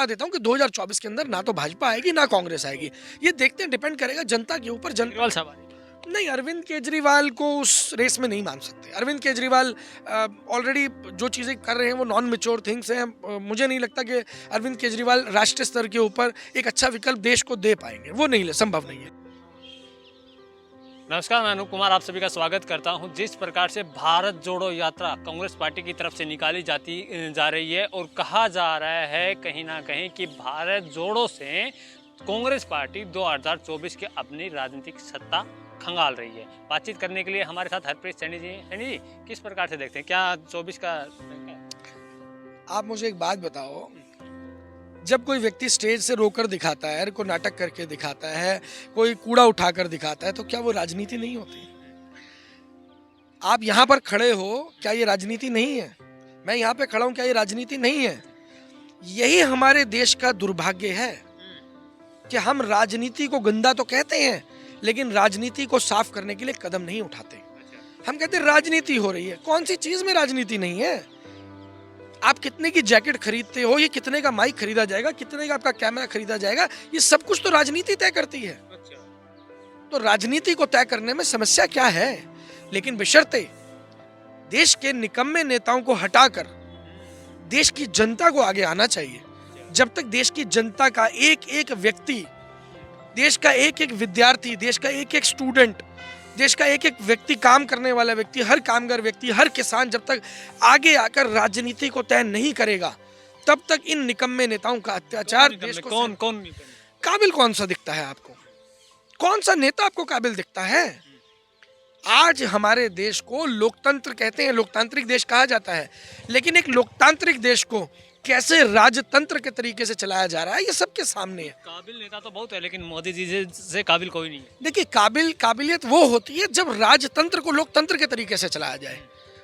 बता देता हूँ कि 2024 के अंदर ना तो भाजपा आएगी ना कांग्रेस आएगी। ये देखते हैं, डिपेंड करेगा जनता के ऊपर। केजरीवाल साहब आ रहे हैं। नहीं, अरविंद केजरीवाल को उस रेस में नहीं मान सकते। अरविंद केजरीवाल ऑलरेडी जो चीज़ें कर रहे हैं वो नॉन मैच्योर थिंग्स हैं। मुझे नहीं लगता कि अरविंद केजरीवाल राष्ट्रीय स्तर के ऊपर एक अच्छा विकल्प देश को दे पाएंगे। वो नहीं, संभव नहीं है। नमस्कार, मैं अनूप कुमार आप सभी का स्वागत करता हूं। जिस प्रकार से भारत जोड़ो यात्रा कांग्रेस पार्टी की तरफ से निकाली जा रही है और कहा जा रहा है कहीं ना कहीं कि भारत जोड़ो से कांग्रेस पार्टी 2024 के अपनी राजनीतिक सत्ता खंगाल रही है। बातचीत करने के लिए हमारे साथ हरप्रीत सैनी जी हैं। सैनी जी, किस प्रकार से देखते हैं, क्या 24 का आप मुझे एक बात बताओ, जब कोई व्यक्ति स्टेज से रोकर दिखाता है, कोई नाटक करके दिखाता है, कोई कूड़ा उठाकर दिखाता है, तो क्या वो राजनीति नहीं होती? आप यहाँ पर खड़े हो, क्या ये राजनीति नहीं है? मैं यहाँ पे खड़ा हूँ, क्या ये राजनीति नहीं है? यही हमारे देश का दुर्भाग्य है कि हम राजनीति को गंदा तो कहते हैं, लेकिन राजनीति को साफ करने के लिए कदम नहीं उठाते। हम कहते हैं राजनीति हो रही है। कौन सी चीज में राजनीति नहीं है? आप कितने की जैकेट खरीदते हो, ये कितने का माइक खरीदा जाएगा, कितने का आपका कैमरा खरीदा जाएगा, ये सब कुछ तो राजनीति तय करती है। तो राजनीति को तय करने में समस्या क्या है? लेकिन बशर्ते देश के निकम्मे नेताओं को हटाकर देश की जनता को आगे आना चाहिए। जब तक देश की जनता का एक एक व्यक्ति, देश का एक एक विद्यार्थी, देश का एक एक स्टूडेंट, देश का एक एक व्यक्ति, काम करने वाला व्यक्ति, हर कामगार व्यक्ति, हर किसान जब तक आगे आकर राजनीति को तय नहीं करेगा, तब तक इन निकम्मे नेताओं का अत्याचार देश को कौन काबिल कौन सा दिखता है आपको? कौन सा नेता आपको काबिल दिखता है? आज हमारे देश को लोकतंत्र कहते हैं, लोकतांत्रिक देश कहा जाता है, लेकिन एक लोकतांत्रिक देश को कैसे राजतंत्र के तरीके से चलाया जा रहा है, ये सबके सामने है। काबिल नेता तो बहुत है, लेकिन मोदी जी से काबिल कोई नहीं है। देखिए, काबिलियत वो होती है जब राजतंत्र को लोकतंत्र के तरीके से चलाया जाए।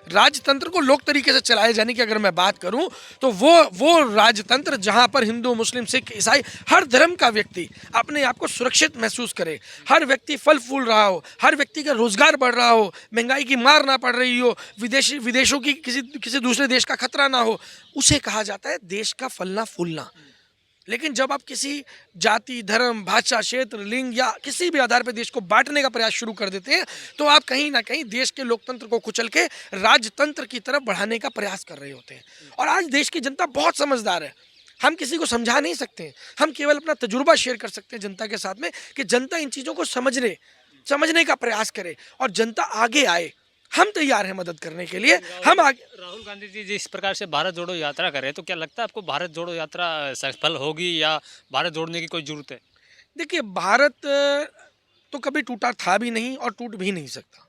राजतंत्र को लोक तरीके से चलाए जाने की अगर मैं बात करूं, तो वो राजतंत्र जहां पर हिंदू, मुस्लिम, सिख, ईसाई, हर धर्म का व्यक्ति अपने आप को सुरक्षित महसूस करे, हर व्यक्ति फल फूल रहा हो, हर व्यक्ति का रोजगार बढ़ रहा हो, महंगाई की मार ना पड़ रही हो, विदेशों की किसी दूसरे देश का खतरा ना हो, उसे कहा जाता है देश का फलना फूलना। लेकिन जब आप किसी जाति, धर्म, भाषा, क्षेत्र, लिंग या किसी भी आधार पर देश को बांटने का प्रयास शुरू कर देते हैं, तो आप कहीं ना कहीं देश के लोकतंत्र को कुचल के राजतंत्र की तरफ बढ़ाने का प्रयास कर रहे होते हैं। और आज देश की जनता बहुत समझदार है। हम किसी को समझा नहीं सकते, हम केवल अपना तजुर्बा शेयर कर सकते हैं जनता के साथ में, कि जनता इन चीज़ों को समझने का प्रयास करे और जनता आगे आए। हम तैयार हैं मदद करने के लिए। हम आगे। राहुल गांधी जी जिस प्रकार से भारत जोड़ो यात्रा कर रहे हैं, तो क्या लगता है आपको भारत जोड़ो यात्रा सफल होगी या भारत जोड़ने की कोई जरूरत है? देखिए, भारत तो कभी टूटा था भी नहीं और टूट भी नहीं सकता।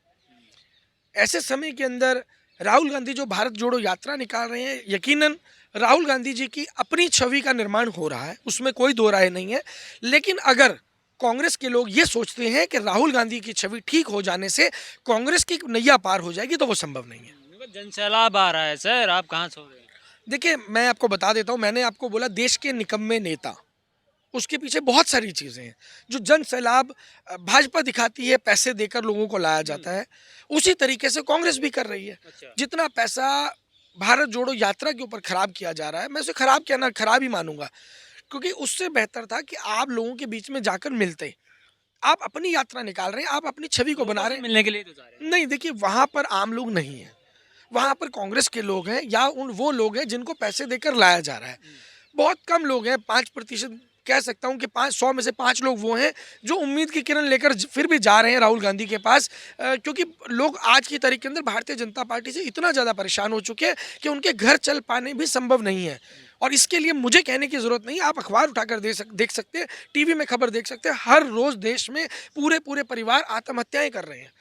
ऐसे समय के अंदर राहुल गांधी जो भारत जोड़ो यात्रा निकाल रहे हैं, यकीनन राहुल गांधी जी की अपनी छवि का निर्माण हो रहा है, उसमें कोई दो राय नहीं है। लेकिन अगर कांग्रेस के लोग ये सोचते हैं कि राहुल गांधी की छवि ठीक हो जाने से कांग्रेस की नैया पार हो जाएगी, तो वो संभव नहीं है। जनसैलाब आ रहा है सर, आप कहाँ सो रहे हैं? देखिए, मैं आपको बता देता हूँ, मैंने आपको बोला देश के निकम्मे नेता, उसके पीछे बहुत सारी चीज़ें हैं। जो जन सैलाब भाजपा दिखाती है, पैसे देकर लोगों को लाया जाता है, उसी तरीके से कांग्रेस भी कर रही है। अच्छा। जितना पैसा भारत जोड़ो यात्रा के ऊपर खराब किया जा रहा है, मैं उसे खराब कहना खराब ही मानूंगा, क्योंकि उससे बेहतर था कि आप लोगों के बीच में जाकर मिलते। आप अपनी यात्रा निकाल रहे हैं, आप अपनी छवि को बना रहे हैं। मिलने के लिए तो जा रहे हैं। नहीं, देखिए, वहाँ पर आम लोग नहीं हैं, वहाँ पर कांग्रेस के लोग हैं या वो लोग हैं जिनको पैसे देकर लाया जा रहा है। बहुत कम लोग हैं, 5% कह सकता हूँ कि 100 में से 5 लोग वो हैं जो उम्मीद की किरण लेकर फिर भी जा रहे हैं राहुल गांधी के पास, क्योंकि लोग आज की तारीख के अंदर भारतीय जनता पार्टी से इतना ज़्यादा परेशान हो चुके हैं कि उनके घर चल पाने भी संभव नहीं है। और इसके लिए मुझे कहने की ज़रूरत नहीं है, आप अखबार उठाकर देख सकते हैं, टीवी में खबर देख सकते हैं, हर रोज़ देश में पूरे परिवार आत्महत्याएं कर रहे हैं।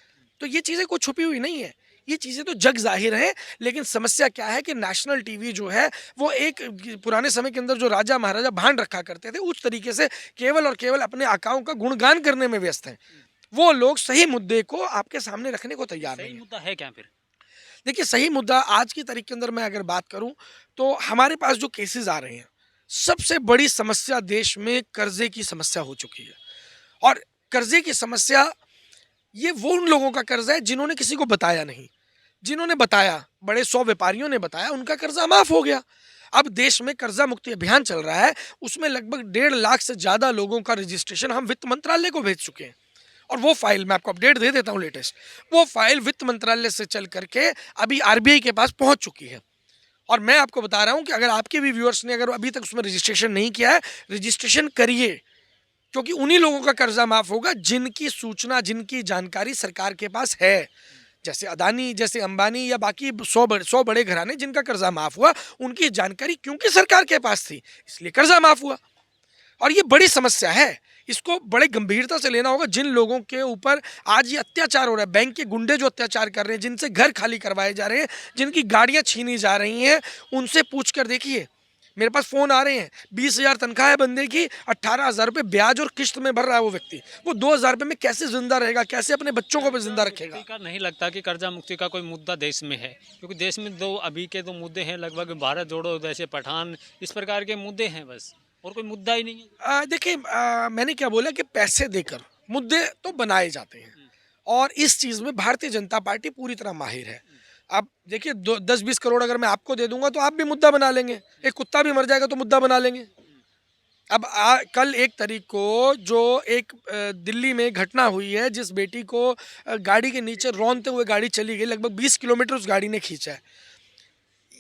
तो ये चीज़ें कुछ छुपी हुई नहीं है, ये चीज़ें तो जग जाहिर है। लेकिन समस्या क्या है कि नेशनल टीवी जो है वो एक पुराने समय के अंदर जो राजा महाराजा भान रखा करते थे, उस तरीके से केवल और केवल अपने आकाओं का गुणगान करने में व्यस्त हैं। वो लोग सही मुद्दे को आपके सामने रखने को तैयार नहीं सही है। मुद्दा है क्या फिर? देखिए, सही मुद्दा आज की तारीख के अंदर मैं अगर बात करूं, तो हमारे पास जो केसेस आ रहे हैं, सबसे बड़ी समस्या देश में कर्जे की समस्या हो चुकी है। और कर्जे की समस्या, ये वो उन लोगों का कर्जा है जिन्होंने किसी को बताया नहीं। जिन्होंने बताया, बड़े 100 व्यापारियों ने बताया, उनका कर्जा माफ हो गया। अब देश में कर्जा मुक्ति अभियान चल रहा है, उसमें लगभग 1.5 लाख से ज़्यादा लोगों का रजिस्ट्रेशन हम वित्त मंत्रालय को भेज चुके हैं। और वो फाइल मैं आपको अपडेट दे देता हूँ लेटेस्ट, वो फाइल वित्त मंत्रालय से चल करके अभी आरबीआई के पास पहुंच चुकी है। और मैं आपको बता रहा हूं कि अगर आपके भी व्यूअर्स ने अगर अभी तक उसमें रजिस्ट्रेशन नहीं किया है, रजिस्ट्रेशन करिए, क्योंकि उन्हीं लोगों का कर्जा माफ होगा जिनकी सूचना, जिनकी जानकारी सरकार के पास है। जैसे अदानी, जैसे अंबानी या बाकी 100 बड़े घराने जिनका कर्जा माफ हुआ, उनकी जानकारी क्योंकि सरकार के पास थी इसलिए कर्जा माफ हुआ। और ये बड़ी समस्या है, इसको बड़े गंभीरता से लेना होगा। जिन लोगों के ऊपर आज ये अत्याचार हो रहा है, बैंक के गुंडे जो अत्याचार कर रहे हैं, जिनसे घर खाली करवाए जा रहे हैं, जिनकी गाड़ियां छीनी जा रही हैं, उनसे पूछ कर देखिए। मेरे पास फ़ोन आ रहे हैं, 20,000 तनख्वाह है बंदे की, 18,000 रुपये ब्याज और किस्त में भर रहा है वो व्यक्ति। वो 2,000 रुपये में कैसे जिंदा रहेगा, कैसे अपने बच्चों को भी जिंदा रखेगा? का नहीं लगता कि कर्जा मुक्ति का कोई मुद्दा देश में है, क्योंकि देश में अभी के दो मुद्दे हैं लगभग, भारत जोड़ो जैसे पठान, इस प्रकार के मुद्दे हैं बस, और कोई मुद्दा ही नहीं है। देखिए, मैंने क्या बोला कि पैसे देकर मुद्दे तो बनाए जाते हैं, और इस चीज़ में भारतीय जनता पार्टी पूरी तरह माहिर है। अब देखिए, 10-20 करोड़ अगर मैं आपको दे दूंगा तो आप भी मुद्दा बना लेंगे, एक कुत्ता भी मर जाएगा तो मुद्दा बना लेंगे। अब कल 1 तारीख को जो एक दिल्ली में घटना हुई है, जिस बेटी को गाड़ी के नीचे रौंदते हुए गाड़ी चली गई, लगभग 20 किलोमीटर उस गाड़ी ने खींचा है।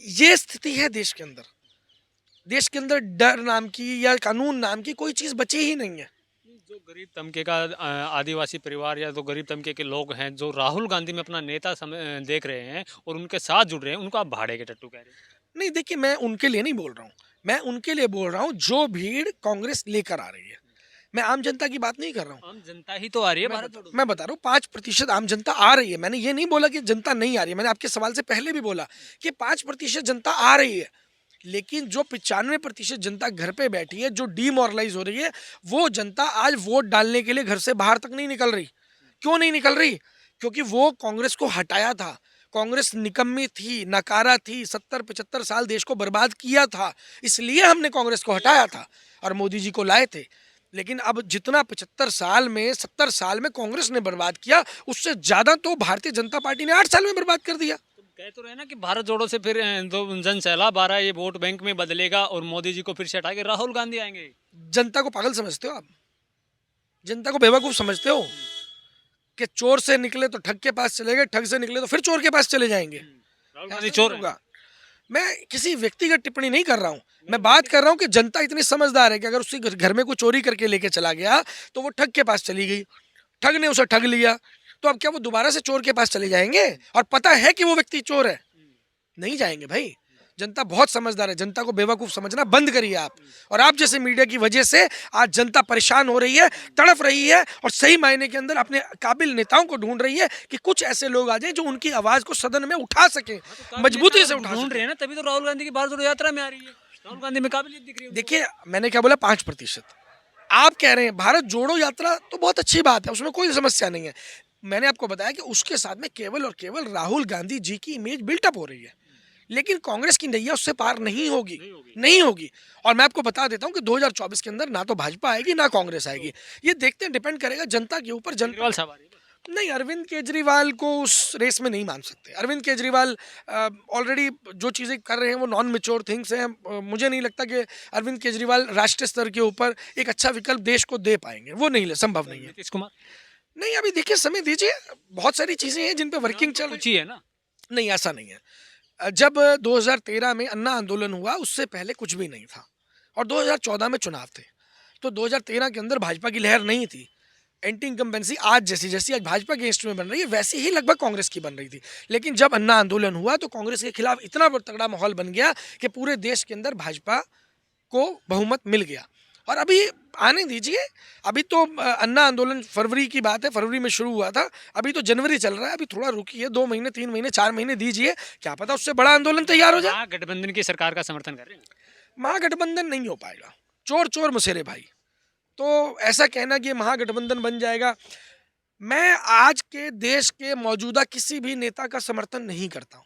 ये स्थिति है देश के अंदर। देश के अंदर डर नाम की या कानून नाम की कोई चीज़ बची ही नहीं है। जो गरीब तबके का आदिवासी परिवार या जो गरीब तबके के लोग हैं, जो राहुल गांधी में अपना नेता देख रहे हैं और उनके साथ जुड़ रहे हैं, उनको आप भाड़े के टट्टू कह रहे हैं। नहीं, देखिए, मैं उनके लिए नहीं बोल रहा हूँ, मैं उनके लिए बोल रहा हूँ जो भीड़ कांग्रेस लेकर आ रही है। मैं आम जनता की बात नहीं कर रहा हूँ। आम जनता ही तो आ रही है मैं भारत बता, जोड़ो। मैं बता रहा हूँ 5% आम जनता आ रही है। मैंने ये नहीं बोला कि जनता नहीं आ रही है, मैंने आपके सवाल से पहले भी बोला कि 5% जनता आ रही है। लेकिन जो 95% जनता घर पे बैठी है, जो डीमोरलाइज हो रही है, वो जनता आज वोट डालने के लिए घर से बाहर तक नहीं निकल रही। क्यों नहीं निकल रही? क्योंकि वो कांग्रेस को हटाया था। कांग्रेस निकम्मी थी, नकारा थी, 70-75 साल देश को बर्बाद किया था, इसलिए हमने कांग्रेस को हटाया था और मोदी जी को लाए थे। लेकिन अब जितना 75 साल में, 70 साल में कांग्रेस ने बर्बाद किया, उससे ज़्यादा तो भारतीय जनता पार्टी ने 8 साल में बर्बाद कर दिया। कह तो रहे हैं ना कि भारत जोड़ो से फिर जो जन सैलाब आ रहा है, ये वोट बैंक में बदलेगा और मोदी जी को फिर से हटा के राहुल गांधी आएंगे। जनता को पागल समझते हो आप? जनता को बेवकूफ़ समझते हो कि चोर से निकले तो ठग के पास चले गए, ठग से निकले तो फिर चोर के पास चले जाएंगे? राहुल गांधी ऐसा चोर नहीं है। होगा। मैं किसी व्यक्तिगत टिप्पणी नहीं कर रहा हूँ, मैं बात कर रहा हूँ कि जनता इतनी समझदार है कि अगर उसके घर में कोई चोरी करके लेके चला गया तो वो ठग के पास चली गई, ठग ने उसे ठग लिया, तो अब क्या वो दोबारा से चोर के पास चले जाएंगे? और पता है कि वो व्यक्ति चोर है, नहीं जाएंगे भाई। जनता बहुत समझदार है, जनता को बेवकूफ़ समझना बंद करिए आप। और आप जैसे मीडिया की वजह से आज जनता परेशान हो रही है, तड़फ रही है, और सही मायने के अंदर अपने काबिल नेताओं को ढूंढ रही है कि कुछ ऐसे लोग आ जाएं जो उनकी आवाज़ को सदन में उठा सकें, मजबूती से उठा ढूंढ सकें। रहे हैं ना, तभी तो राहुल गांधी की भारत जोड़ो यात्रा में आ रही है। राहुल गांधी में काबिलियत दिख रही है। देखिए, मैंने क्या बोला, 5%। आप कह रहे हैं भारत जोड़ो यात्रा, तो बहुत अच्छी बात है, उसमें कोई समस्या नहीं है। मैंने आपको बताया कि उसके साथ में केवल और केवल राहुल गांधी जी की इमेज बिल्टअप हो रही है, लेकिन कांग्रेस की नैया उससे पार नहीं होगी, नहीं होगी। और मैं आपको बता देता हूं कि 2024 के अंदर ना तो भाजपा आएगी ना कांग्रेस आएगी। ये देखते हैं, डिपेंड करेगा जनता के ऊपर। जनता केजरीवाल साहब आ रही है। नहीं, अरविंद केजरीवाल को उस रेस में नहीं मान सकते। अरविंद केजरीवाल ऑलरेडी जो चीज़ें कर रहे हैं वो नॉन मेच्योर थिंग्स हैं। मुझे नहीं लगता कि अरविंद केजरीवाल राष्ट्रीय स्तर के ऊपर एक अच्छा विकल्प देश को दे पाएंगे, वो नहीं, संभव नहीं है। नीतीश कुमार नहीं, अभी देखिए, समय दीजिए, बहुत सारी चीज़ें हैं जिन पे वर्किंग चल कुछ रही ही है ना। नहीं, ऐसा नहीं है। जब 2013 में अन्ना आंदोलन हुआ, उससे पहले कुछ भी नहीं था, और 2014 में चुनाव थे, तो 2013 के अंदर भाजपा की लहर नहीं थी। एंटी इनकम्बेंसी आज जैसी आज भाजपा के अगेंस्ट में बन रही है, वैसी ही लगभग कांग्रेस की बन रही थी। लेकिन जब अन्ना आंदोलन हुआ तो कांग्रेस के खिलाफ इतना तगड़ा माहौल बन गया कि पूरे देश के अंदर भाजपा को बहुमत मिल गया। और अभी आने दीजिए, अभी तो अन्ना आंदोलन फरवरी की बात है, फरवरी में शुरू हुआ था, अभी तो जनवरी चल रहा है, अभी थोड़ा रुकिए, 2 महीने, 3 महीने, 4 महीने दीजिए, क्या पता उससे बड़ा आंदोलन तैयार हो जाए। गठबंधन की सरकार का समर्थन कर रहे हैं। महागठबंधन नहीं हो पाएगा, चोर चोर मुसेरे भाई। तो ऐसा कहना कि महागठबंधन बन जाएगा, मैं आज के देश के मौजूदा किसी भी नेता का समर्थन नहीं करता हूँ।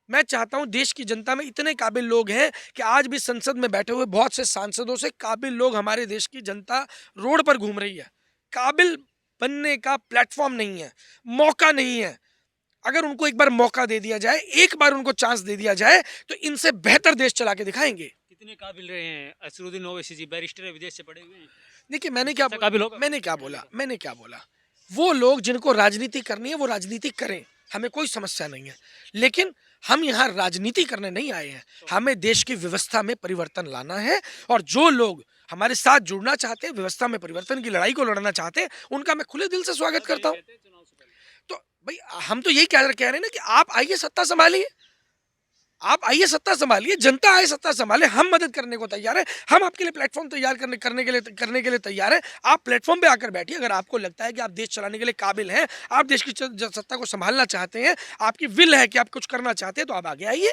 मैं चाहता हूं, देश की जनता में इतने काबिल लोग हैं कि आज भी संसद में बैठे हुए बहुत से सांसदों से काबिल लोग, हमारे देश की जनता रोड पर घूम रही है। काबिल बनने का प्लेटफॉर्म नहीं है, मौका नहीं है। अगर उनको एक बार मौका दे दिया जाए, एक बार उनको चांस दे दिया जाए, तो इनसे बेहतर देश चला के दिखाएंगे। कितने काबिल रहे हैं असरुद्दीन ओवैसी जी? बैरिस्टर है, विदेश से पढ़े हुए हैं। देखिए ऐसा काबिल होगा? मैंने क्या बोला, वो लोग जिनको राजनीति करनी है वो राजनीति करें, हमें कोई समस्या नहीं है। लेकिन हम यहाँ राजनीति करने नहीं आए हैं, हमें देश की व्यवस्था में परिवर्तन लाना है। और जो लोग हमारे साथ जुड़ना चाहते हैं, व्यवस्था में परिवर्तन की लड़ाई को लड़ना चाहते हैं, उनका मैं खुले दिल से स्वागत करता हूँ। तो भाई हम तो यही कह रहे हैं ना कि आप आइए सत्ता संभालिए, आप आइए सत्ता संभालिए, जनता आए सत्ता संभाले, हम मदद करने को तैयार है। हम आपके लिए प्लेटफॉर्म तैयार करने के लिए तैयार है। आप प्लेटफॉर्म पे आकर बैठिए। अगर आपको लगता है कि आप देश चलाने के लिए काबिल हैं, आप देश की सत्ता को संभालना चाहते हैं, आपकी विल है कि आप कुछ करना चाहते हैं, तो आप आगे आइए।